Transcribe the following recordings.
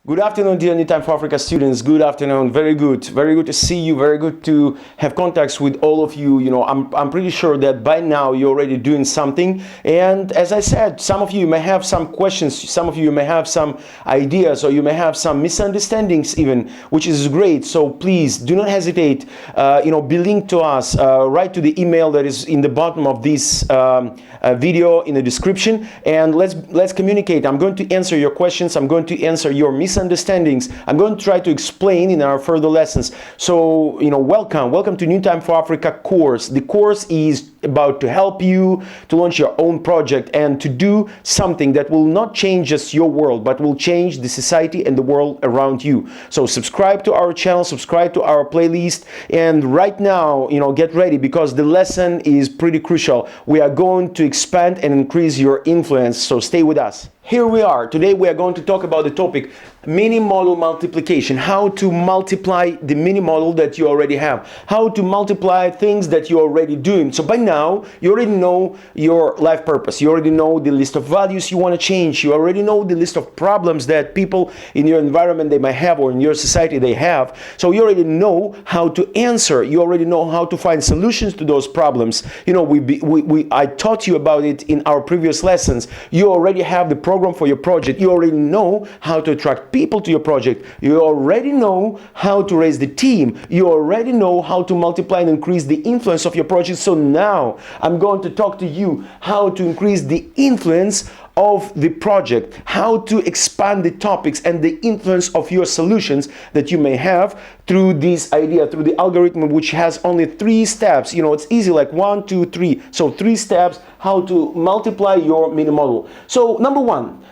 Good afternoon, dear New Time for Africa students. Good afternoon. Very good. Very good to see you. Very good to have contacts with all of you. I'm pretty sure that by now you're already doing something. And as I said, some of you may have some questions. Some of you may have some ideas, or you may have some misunderstandings even, which is great. So please do not hesitate. Be linked to us. Write to the email that is in the bottom of this video in the description, and let's communicate. I'm going to answer your questions. I'm going to answer your misunderstandings. I'm going to try to explain in our further lessons. So, welcome to New Time for Africa course. The course is about to help you to launch your own project and to do something that will not change just your world, but will change the society and the world around you. So subscribe to our channel, subscribe to our playlist, and right now, get ready, because the lesson is pretty crucial. We are going to expand and increase your influence, so stay with us. Here we are. Today we are going to talk about the topic mini model multiplication. How to multiply the mini model that you already have. How to multiply things that you're already doing. So by now you already know your life purpose. You already know the list of values you want to change. You already know the list of problems that people in your environment they might have, or in your society they have. So you already know how to answer. You already know how to find solutions to those problems. I taught you about it in our previous lessons. You already have the program for your project. You already know how to attract people to your project. You already know how to raise the team. You already know how to multiply and increase the influence of your project. So now I'm going to talk to you how to increase the influence of the project, how to expand the topics and the influence of your solutions that you may have through this idea, through the algorithm, which has only 3 steps. It's easy, like 1, 2, 3. So 3 steps how to multiply your mini model. So number one,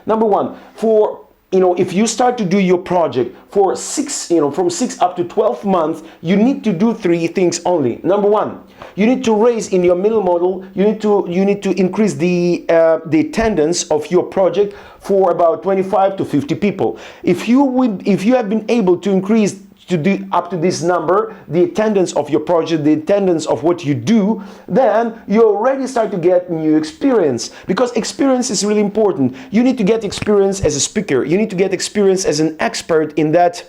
for if you start to do your project for from 6 up to 12 months, you need to do 3 things only. Number one, you need to raise in your middle model. You need to increase the attendance of your project for about 25 to 50 people. If you have been able to increase to do up to this number, the attendance of your project, the attendance of what you do, then you already start to get new experience, because experience is really important. You need to get experience as a speaker. You need to get experience as an expert in that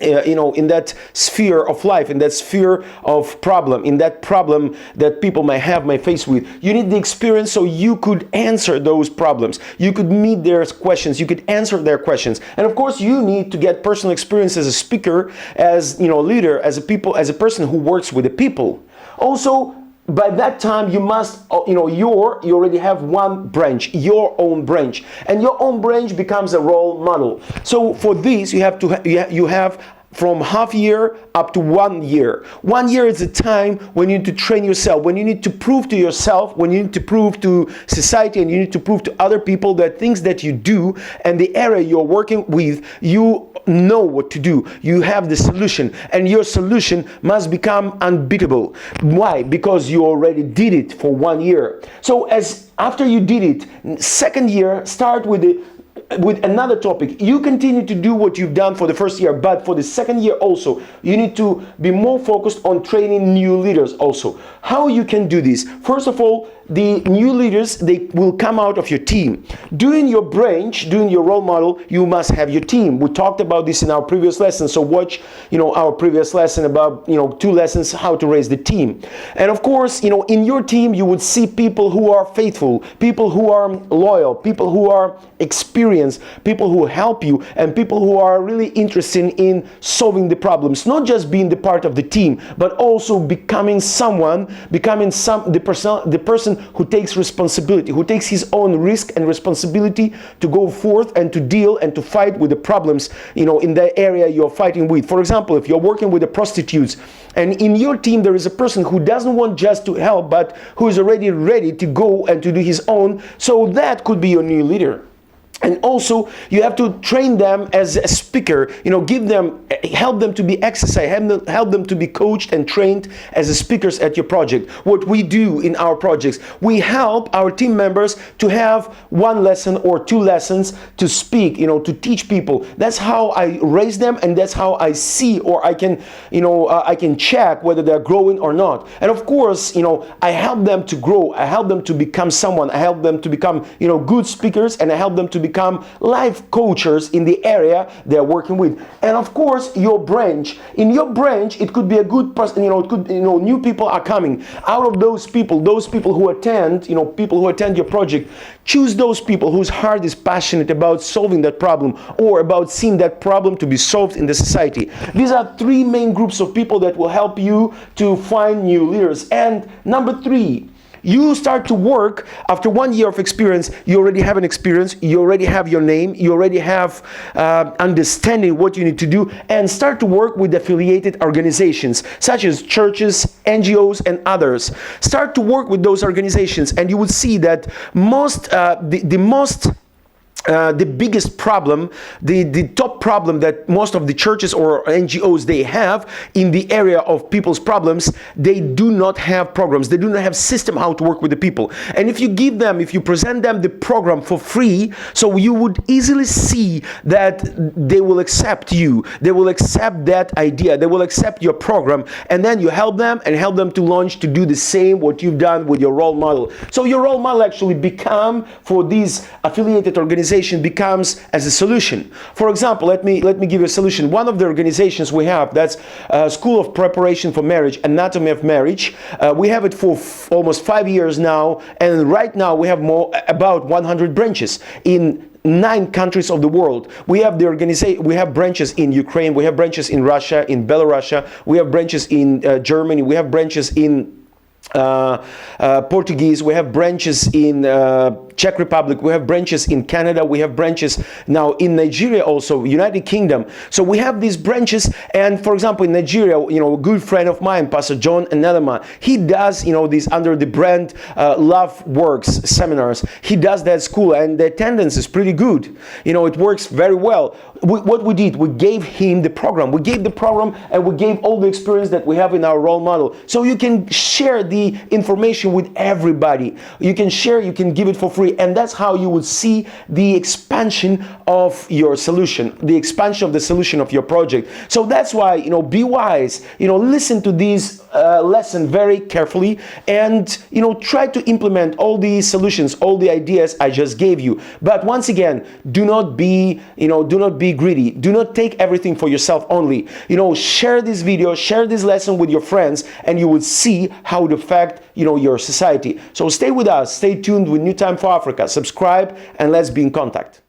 in that sphere of life, in that sphere of problem, in that problem that people may face with. You need the experience so you could answer those problems. You could meet their questions. You could answer their questions. And of course, you need to get personal experience as a speaker, as leader, as a person who works with the people. Also, by that time you must you already have one branch, your own branch, and your own branch becomes a role model. So for this you have from half year up to 1 year. 1 year is the time when you need to train yourself, when you need to prove to yourself, when you need to prove to society, and you need to prove to other people that things that you do and the area you're working with, you know what to do. You have the solution, and your solution must become unbeatable. Why? Because you already did it for 1 year. So after you did it, second year, start with another topic. You continue to do what you've done for the first year, but for the second year also, you need to be more focused on training new leaders also. How you can do this? First of all, the new leaders, they will come out of your team. Doing your branch, doing your role model, you must have your team. We talked about this in our previous lesson, so watch our previous lesson about 2 lessons how to raise the team. And of course, in your team you would see people who are faithful, people who are loyal, people who are experienced, people who help you, and people who are really interested in solving the problems. Not just being the part of the team, but also becoming the person who takes responsibility, who takes his own risk and responsibility to go forth and to deal and to fight with the problems in the area you're fighting with. For example, if you're working with the prostitutes, and in your team there is a person who doesn't want just to help, but who is already ready to go and to do his own, so that could be your new leader. And also, you have to train them as a speaker, help them to be exercised, help them to be coached and trained as speakers at your project. What we do in our projects, we help our team members to have 1 lesson or 2 lessons to speak, to teach people. That's how I raise them, and that's how I see, or I can check whether they're growing or not. And of course, I help them to grow. I help them to become someone. I help them to become, good speakers, and I help them to become life coaches in the area they're working with. And of course, your branch. In your branch, it could be a good person, it could, new people are coming. Out of those people who attend, people who attend your project, choose those people whose heart is passionate about solving that problem or about seeing that problem to be solved in the society. These are three main groups of people that will help you to find new leaders. And number three, you start to work after 1 year of experience. You already have an experience, you already have your name, you already have understanding what you need to do, and start to work with affiliated organizations such as churches, NGOs, and others. Start to work with those organizations, and you will see that the biggest problem, the top problem that most of the churches or NGOs they have in the area of people's problems, they do not have programs. They do not have system how to work with the people. And if you present them the program for free, so you would easily see that they will accept you. They will accept that idea. They will accept your program. And then you help them to launch, to do the same what you've done with your role model. So your role model actually become, for these affiliated organizations, becomes as a solution. For example, let me give you a solution. One of the organizations we have, that's School of Preparation for Marriage, Anatomy of Marriage. We have it for almost 5 years now, and right now we have about 100 branches in 9 countries of the world. We have we have branches in Ukraine, we have branches in Russia, in Belarus, we have branches in Germany, we have branches in Portuguese, we have branches in Czech Republic, we have branches in Canada, we have branches now in Nigeria also, United Kingdom. So we have these branches, and for example in Nigeria, a good friend of mine, Pastor John Anelema, he does these under the brand Love Works seminars. He does that school, and the attendance is pretty good. It works very well. What we did, we gave him the program. We gave the program, and we gave all the experience that we have in our role model. So you can share the information with everybody. You can share, you can give it for free, and that's how you will see the expansion of your solution, the expansion of the solution of your project. So that's why, be wise, listen to this lesson very carefully, and try to implement all the solutions, all the ideas I just gave you. But once again, do not be greedy. Do not take everything for yourself only. Share this video, share this lesson with your friends, and you will see how it affect your society. So stay with us, stay tuned with New Time for Africa. Subscribe, and let's be in contact.